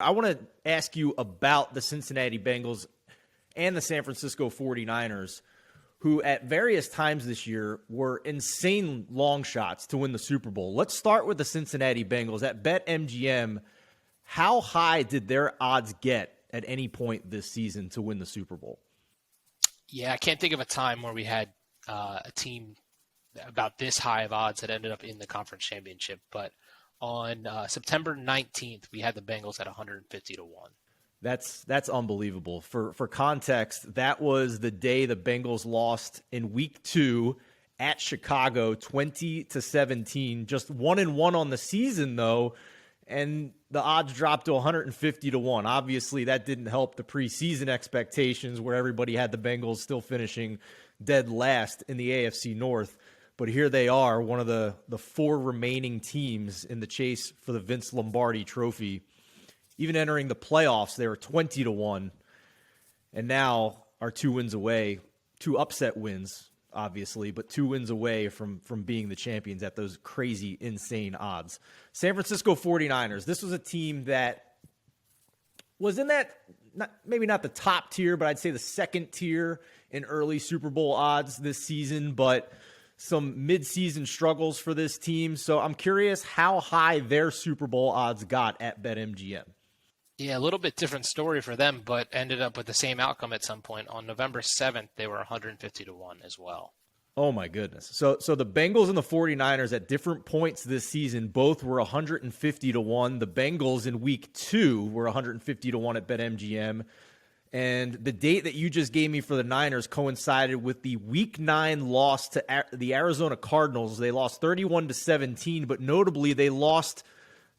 I want to ask you about the Cincinnati Bengals and the San Francisco 49ers, who at various times this year were insane long shots to win the Super Bowl. Let's start with the Cincinnati Bengals. At BetMGM, how high did their odds get at any point this season to win the Super Bowl? Yeah, I can't think of a time where we had a team about this high of odds that ended up in the conference championship. But on September 19th, we had the Bengals at 150 to 1. That's unbelievable. For context, that was the day the Bengals lost in week 2 at Chicago, 20-17. Just 1-1 on the season, though, and the odds dropped to 150 to 1. Obviously, that didn't help the preseason expectations where everybody had the Bengals still finishing dead last in the AFC North. But here they are, one of the 4 remaining teams in the chase for the Vince Lombardi Trophy. Even entering the playoffs, they were 20 to 1, and now are 2 wins away, 2 upset wins, obviously, but 2 wins away from being the champions at those crazy, insane odds. San Francisco 49ers, this was a team that was in that, maybe not the top tier, but I'd say the second tier in early Super Bowl odds this season, but some mid-season struggles for this team. So I'm curious how high their Super Bowl odds got at BetMGM. Yeah, a little bit different story for them, but ended up with the same outcome at some point. On November 7th, they were 150 to 1 as well. Oh, my goodness. So the Bengals and the 49ers at different points this season both were 150 to 1. The Bengals in week 2 were 150 to 1 at BetMGM. And the date that you just gave me for the Niners coincided with the week 9 loss to the Arizona Cardinals. They lost 31-17, but notably they lost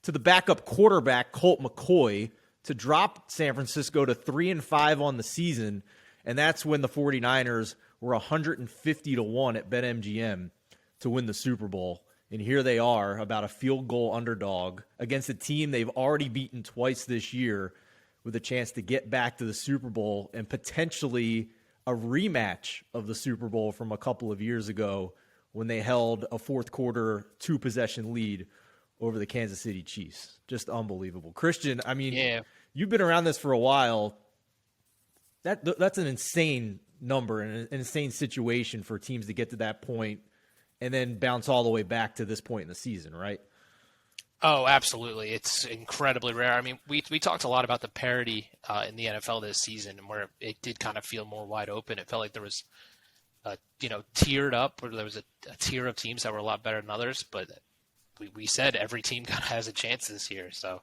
to the backup quarterback, Colt McCoy, to drop San Francisco to 3-5 on the season, and that's when the 49ers were 150 to 1 at BetMGM to win the Super Bowl. And here they are, about a field goal underdog against a team they've already beaten twice this year, with a chance to get back to the Super Bowl and potentially a rematch of the Super Bowl from a couple of years ago when they held a fourth quarter 2-possession lead over the Kansas City Chiefs. Just unbelievable. Christian, I mean, yeah. You've been around this for a while. That's an insane number and an insane situation for teams to get to that point and then bounce all the way back to this point in the season, right? Oh, absolutely. It's incredibly rare. I mean, we talked a lot about the parity in the NFL this season, and where it did kind of feel more wide open. It felt like there was, tiered up, or there was a tier of teams that were a lot better than others, but we said every team kind of has a chance this year. So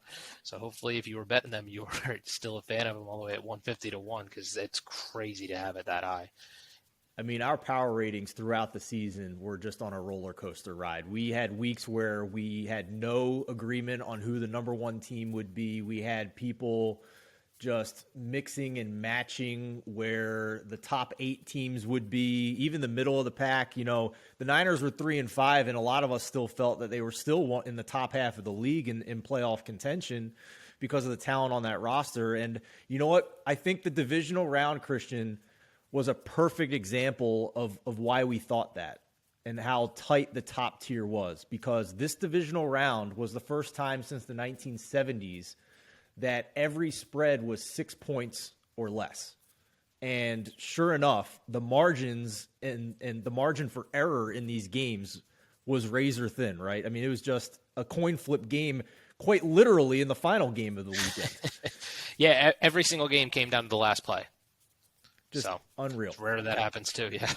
hopefully if you were betting them, you were still a fan of them all the way at 150 to 1, because it's crazy to have it that high. I mean, our power ratings throughout the season were just on a roller coaster ride. We had weeks where we had no agreement on who the number 1 team would be. We had people just mixing and matching where the top 8 teams would be, even the middle of the pack. You know, the Niners were 3-5, and a lot of us still felt that they were still in the top half of the league in playoff contention because of the talent on that roster. And you know what? I think the divisional round, Christian, was a perfect example of why we thought that and how tight the top tier was, because this divisional round was the first time since the 1970s that every spread was 6 points or less. And sure enough, the margins and the margin for error in these games was razor thin, right? I mean, it was just a coin flip game, quite literally, in the final game of the weekend. Yeah, every single game came down to the last play. Just unreal. It's rare that happens too, yeah.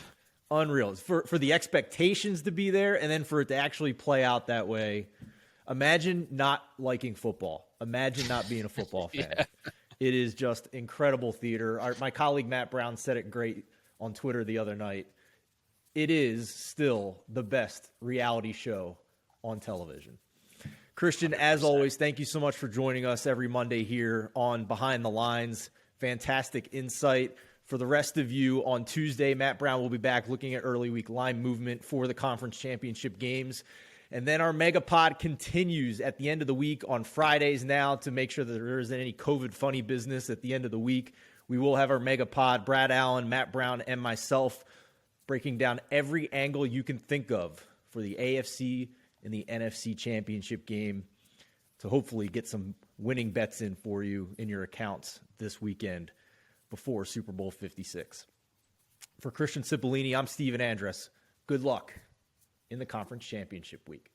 Unreal. For the expectations to be there and then for it to actually play out that way. Imagine not liking football. Imagine not being a football fan. Yeah. It is just incredible theater. My colleague Matt Brown said it great on Twitter the other night. It is still the best reality show on television. Christian, 100%. As always, thank you so much for joining us every Monday here on Behind the Lines. Fantastic insight. For the rest of you, on Tuesday, Matt Brown will be back looking at early week line movement for the conference championship games. And then our Megapod continues at the end of the week on Fridays now to make sure that there isn't any COVID funny business at the end of the week. We will have our Megapod, Brad Allen, Matt Brown, and myself breaking down every angle you can think of for the AFC and the NFC championship game to hopefully get some winning bets in for you in your accounts this weekend before Super Bowl 56. For Christian Cipollini, I'm Stephen Andress. Good luck in the conference championship week.